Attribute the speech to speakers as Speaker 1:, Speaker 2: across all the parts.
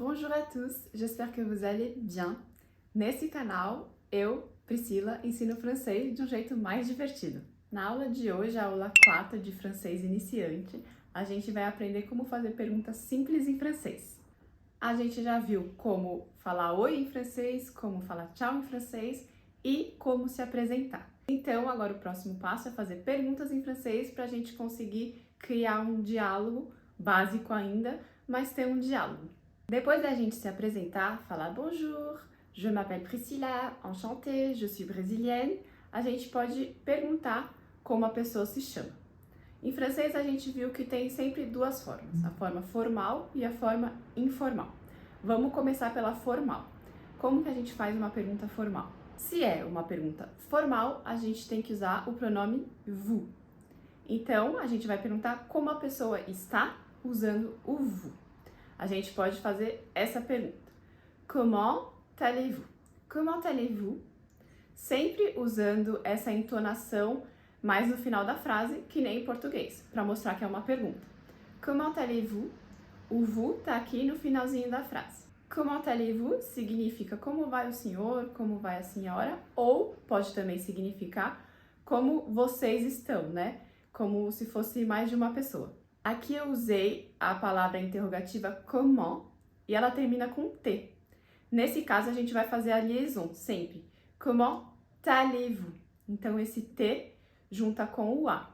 Speaker 1: Bonjour à tous, j'espère que vous allez bien. Nesse canal, eu, Priscila, ensino francês de um jeito mais divertido. Na aula de hoje, a aula 4 de francês iniciante, a gente vai aprender como fazer perguntas simples em francês. A gente já viu como falar oi em francês, como falar tchau em francês e como se apresentar. Então, agora o próximo passo é fazer perguntas em francês para a gente conseguir criar um diálogo básico ainda, mas ter um diálogo. Depois da gente se apresentar, falar bonjour, je m'appelle Priscilla, enchantée, je suis brésilienne, a gente pode perguntar como a pessoa se chama. Em francês, a gente viu que tem sempre duas formas, a forma formal e a forma informal. Vamos começar pela formal. Como que a gente faz uma pergunta formal? Se é uma pergunta formal, a gente tem que usar o pronome vous. Então, a gente vai perguntar como a pessoa está usando o vous. A gente pode fazer essa pergunta. Comment allez-vous? Comment allez-vous? Sempre usando essa entonação mais no final da frase, que nem em português, para mostrar que é uma pergunta. Comment allez-vous? O vous está aqui no finalzinho da frase. Comment allez-vous significa como vai o senhor, como vai a senhora, ou pode também significar como vocês estão, né? Como se fosse mais de uma pessoa. Aqui eu usei a palavra interrogativa comment e ela termina com T. Nesse caso, a gente vai fazer a liaison sempre. Comment allez-vous? Então, esse T junta com o A.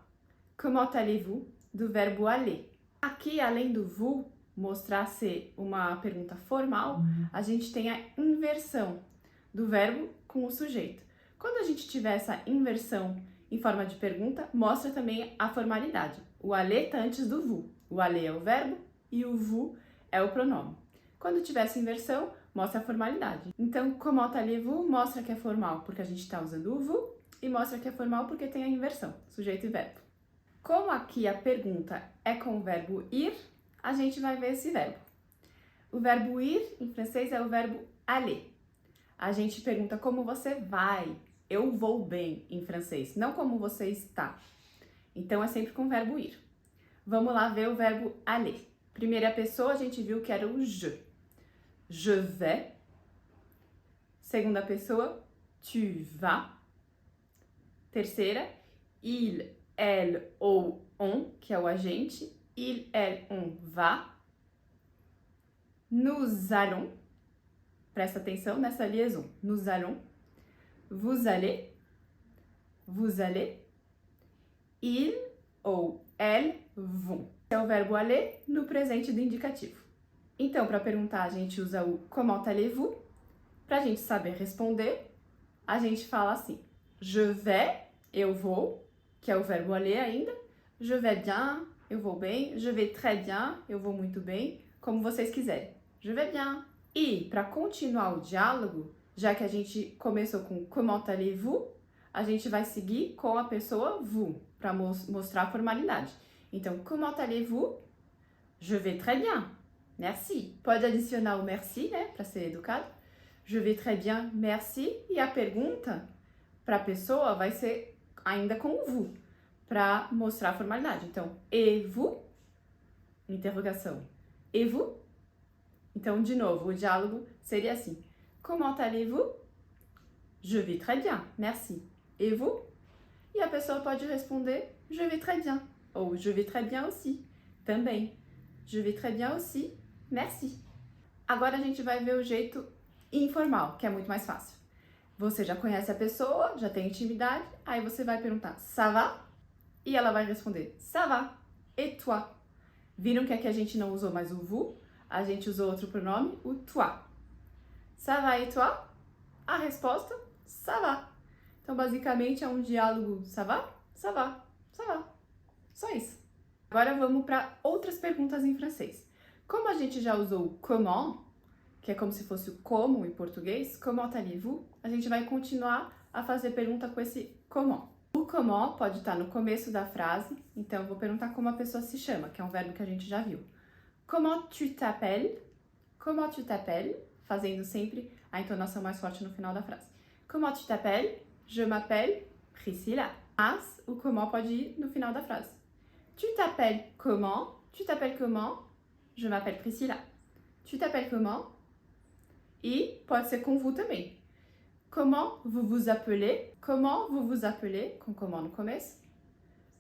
Speaker 1: Comment allez-vous? Do verbo aller. Aqui, além do vous mostrar ser uma pergunta formal, a gente tem a inversão do verbo com o sujeito. Quando a gente tiver essa inversão em forma de pergunta, mostra também a formalidade. O aller está antes do vous. O aller é o verbo e o vous é o pronome. Quando tiver essa inversão, mostra a formalidade. Então, comment allez-vous mostra que é formal porque a gente está usando o vous e mostra que é formal porque tem a inversão, sujeito e verbo. Como aqui a pergunta é com o verbo ir, a gente vai ver esse verbo. O verbo ir, em francês, é o verbo aller. A gente pergunta como você vai. Eu vou bem, em francês, não como você está. Então, é sempre com o verbo ir. Vamos lá ver o verbo aller. Primeira pessoa, a gente viu que era o je. Je vais. Segunda pessoa, tu vas. Terceira, il, elle ou on, que é o agente. Il, elle, on va. Nous allons. Presta atenção nessa liaison. Nous allons. Vous allez. Vous allez. Il ou elles vont. É o verbo aller no presente do indicativo. Então, para perguntar, a gente usa o comment allez-vous. Para a gente saber responder, a gente fala assim: je vais, eu vou, que é o verbo aller ainda. Je vais bien, eu vou bem. Je vais très bien, eu vou muito bem. Como vocês quiserem. Je vais bien. E, para continuar o diálogo, já que a gente começou com comment allez-vous, a gente vai seguir com a pessoa vous, para mostrar a formalidade. Então, comment allez-vous? Je vais très bien. Merci. Pode adicionar o merci, né, para ser educado. Je vais très bien, merci. E a pergunta para a pessoa vai ser ainda com o vous, para mostrar a formalidade. Então, et vous? Interrogação. Et vous? Então, de novo, o diálogo seria assim. Comment allez-vous? Je vais très bien, merci. Et vous? E a pessoa pode responder, je vais très bien. Ou je vais très bien aussi. Também. Je vais très bien aussi, merci. Agora a gente vai ver o jeito informal, que é muito mais fácil. Você já conhece a pessoa, já tem intimidade, aí você vai perguntar, ça va? E ela vai responder, ça va. Et toi? Viram que aqui a gente não usou mais o vous, a gente usou outro pronome, o toi. Ça va et toi? A resposta, ça va. Então, basicamente, é um diálogo, ça va? Ça va. Ça va. Só isso. Agora vamos para outras perguntas em francês. Como a gente já usou o comment, que é como se fosse o como em português, comment allez-vous, a gente vai continuar a fazer pergunta com esse comment. O comment pode estar no começo da frase, então eu vou perguntar como a pessoa se chama, que é um verbo que a gente já viu. Comment tu t'appelles? Comment tu t'appelles? Fazendo sempre a entonação mais forte no final da frase. Comment tu t'appelles? Je m'appelle Priscilla. Mas o comment pode ir no final da frase. Tu t'appelles comment? Tu t'appelles comment? Je m'appelle Priscilla. Tu t'appelles comment? E pode ser com vous também. Comment vous vous appelez? Comment vous vous appelez? Com comment no começo.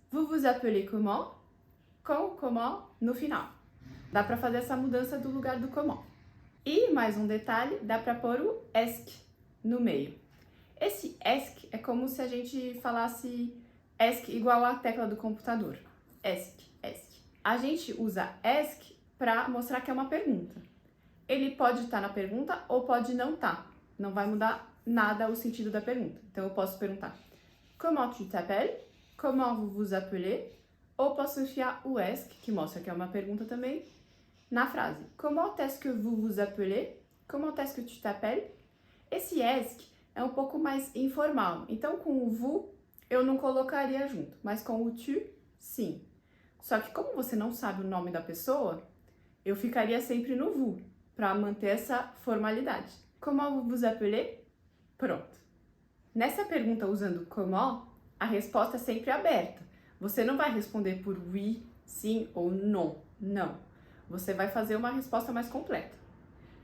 Speaker 1: Vous vous appelez comment? Com comment no final. Dá para fazer essa mudança do lugar do comment. E mais um detalhe, dá para pôr o est no meio. Esse est é como se a gente falasse ESC igual a tecla do computador. ESC, ESC. A gente usa ESC para mostrar que é uma pergunta. Ele pode estar na pergunta ou pode não estar. Não vai mudar nada o sentido da pergunta. Então eu posso perguntar: Comment tu t'appelles? Comment vous vous appelez? Ou posso enfiar o ESC, que mostra que é uma pergunta também, na frase. Comment est-ce que vous vous appelez? Comment est-ce que tu t'appelles? Esse ESC é um pouco mais informal. Então com o vous eu não colocaria junto, mas com o tu, sim. Só que como você não sabe o nome da pessoa, eu ficaria sempre no vous, para manter essa formalidade. Comment vous vous appelez? Pronto. Nessa pergunta usando comment, a resposta é sempre aberta. Você não vai responder por oui, sim ou non. Não. Você vai fazer uma resposta mais completa.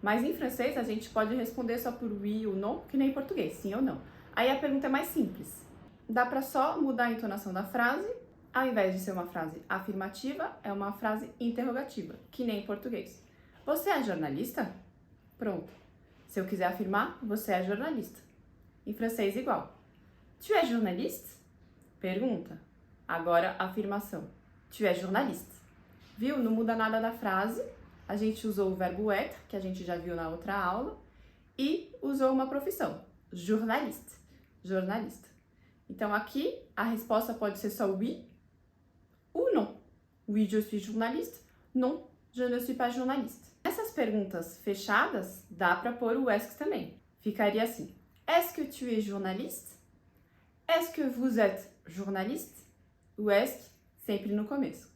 Speaker 1: Mas em francês a gente pode responder só por oui ou non, que nem em português, sim ou não. Aí a pergunta é mais simples. Dá para só mudar a entonação da frase. Ao invés de ser uma frase afirmativa, é uma frase interrogativa, que nem em português. Você é jornalista? Pronto. Se eu quiser afirmar, você é jornalista. Em francês, igual. Tu es journaliste? Pergunta. Agora, afirmação. Tu es journaliste. Viu? Não muda nada da frase. A gente usou o verbo être, que a gente já viu na outra aula, e usou uma profissão. Journaliste. Jornalista. Então, aqui, a resposta pode ser só oui ou non. Oui, je suis journaliste. Non, je ne suis pas journaliste. Nessas perguntas fechadas, dá para pôr o est também. Ficaria assim. Est-ce que tu es journaliste? Est-ce que vous êtes journaliste? O est sempre no começo.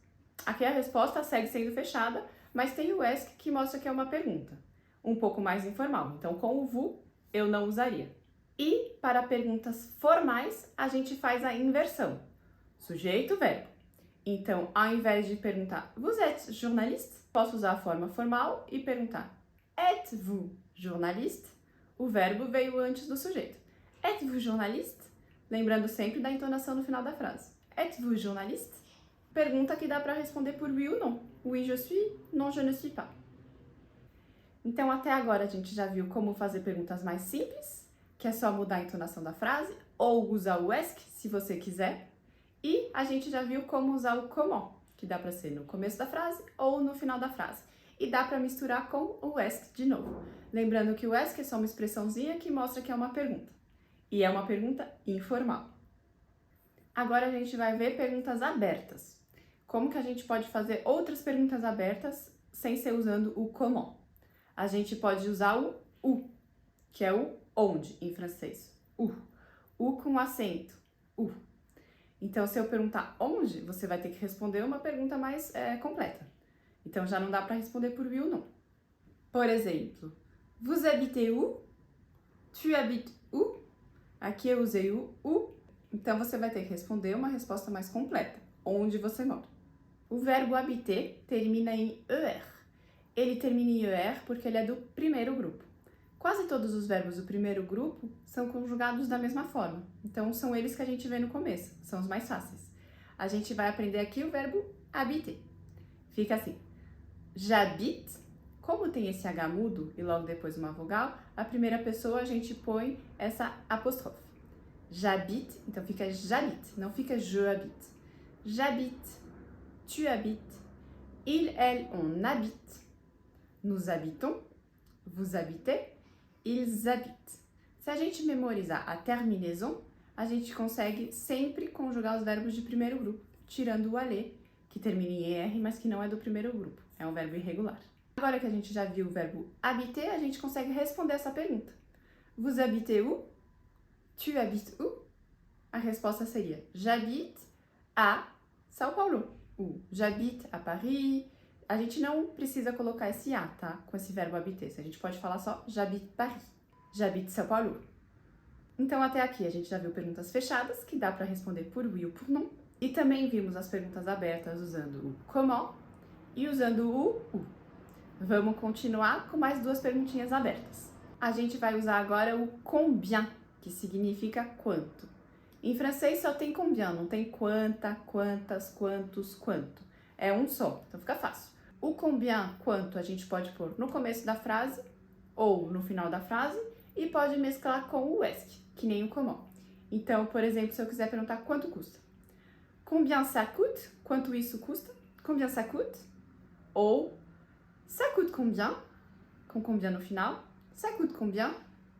Speaker 1: Aqui a resposta segue sendo fechada, mas tem o est que mostra que é uma pergunta. Um pouco mais informal. Então, com o vous, eu não usaria. E, para perguntas formais, a gente faz a inversão. Sujeito, verbo. Então, ao invés de perguntar Vous êtes journaliste? Posso usar a forma formal e perguntar Êtes-vous journaliste? O verbo veio antes do sujeito. Êtes-vous journaliste? Lembrando sempre da entonação no final da frase. Êtes-vous journaliste? Pergunta que dá para responder por oui ou non. Oui, je suis. Non, je ne suis pas. Então, até agora a gente já viu como fazer perguntas mais simples, que é só mudar a entonação da frase, ou usar o est, se você quiser. E a gente já viu como usar o comment, que dá para ser no começo da frase ou no final da frase. E dá para misturar com o est de novo. Lembrando que o est é só uma expressãozinha que mostra que é uma pergunta. E é uma pergunta informal. Agora a gente vai ver perguntas abertas. Como que a gente pode fazer outras perguntas abertas sem ser usando o comment? A gente pode usar o où, que é o onde em francês. O com acento. Então, se eu perguntar onde, você vai ter que responder uma pergunta mais completa. Então, já não dá para responder por oui ou non. Por exemplo, vous habitez où? Tu habites où? Aqui eu usei o où. Então, você vai ter que responder uma resposta mais completa. Onde você mora. O verbo habiter termina em er. Ele termina em er porque ele é do primeiro grupo. Quase todos os verbos do primeiro grupo são conjugados da mesma forma. Então, são eles que a gente vê no começo. São os mais fáceis. A gente vai aprender aqui o verbo habiter. Fica assim. J'habite. Como tem esse H mudo e logo depois uma vogal, a primeira pessoa a gente põe essa apóstrofe. J'habite. Então, fica j'habite. Não fica je habite. J'habite. Tu habites. Il, elle, on habite. Nous habitons. Vous habitez. Ils habitent. Se a gente memorizar a terminaison, a gente consegue sempre conjugar os verbos de primeiro grupo, tirando o aller, que termina em er, mas que não é do primeiro grupo. É um verbo irregular. Agora que a gente já viu o verbo habiter, a gente consegue responder essa pergunta. Vous habitez où? Tu habites où? A resposta seria j'habite à São Paulo. Ou j'habite à Paris. A gente não precisa colocar esse a, tá? Com esse verbo habiter. A gente pode falar só j'habite Paris. J'habite São Paulo. Então, até aqui a gente já viu perguntas fechadas, que dá para responder por oui ou por non. E também vimos as perguntas abertas usando o comment e usando o où. Vamos continuar com mais duas perguntinhas abertas. A gente vai usar agora o combien, que significa quanto. Em francês só tem combien, não tem quanta, quantas, quantos, quanto. É um só, então fica fácil. O combien, quanto, a gente pode pôr no começo da frase ou no final da frase e pode mesclar com o est, que nem o comment. Então, por exemplo, se eu quiser perguntar quanto custa. Combien ça coûte? Quanto isso custa? Combien ça coûte? Ou ça coûte combien? Com combien no final. Ça coûte combien?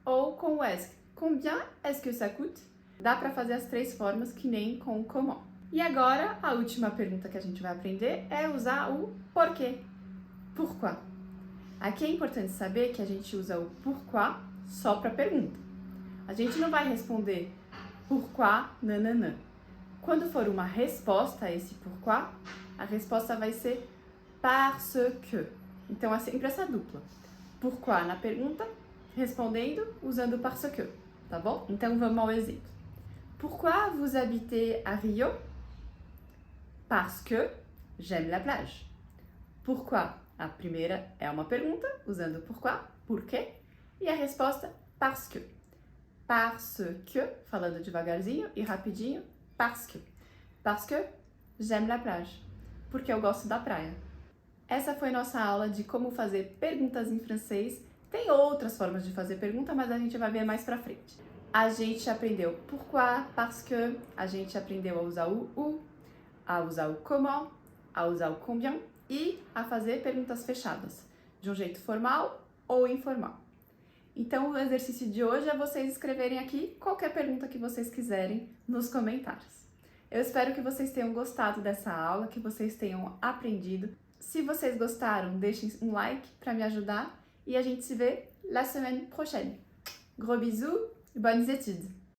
Speaker 1: Ou com o est. Combien est-ce que ça coûte? Dá para fazer as três formas que nem com o comment. E agora, a última pergunta que a gente vai aprender é usar o porquê. Pourquoi? Aqui é importante saber que a gente usa o pourquoi só para pergunta. A gente não vai responder pourquoi nananã. Quando for uma resposta a esse pourquoi, a resposta vai ser parce que. Então é sempre essa dupla. Pourquoi na pergunta, respondendo usando parce que, tá bom? Então vamos ao exemplo. Pourquoi vous habitez à Rio? Parce que j'aime la plage. Pourquoi? A primeira é uma pergunta, usando pourquoi, por quê? E a resposta, parce que. Parce que, falando devagarzinho e rapidinho, parce que. Parce que j'aime la plage. Porque eu gosto da praia. Essa foi nossa aula de como fazer perguntas em francês. Tem outras formas de fazer pergunta, mas a gente vai ver mais pra frente. A gente aprendeu pourquoi, parce que, a gente aprendeu a usar o où, a usar o comment, a usar o combien e a fazer perguntas fechadas, de um jeito formal ou informal. Então, o exercício de hoje é vocês escreverem aqui qualquer pergunta que vocês quiserem nos comentários. Eu espero que vocês tenham gostado dessa aula, que vocês tenham aprendido. Se vocês gostaram, deixem um like para me ajudar e a gente se vê la semaine prochaine. Gros bisous, bonnes études!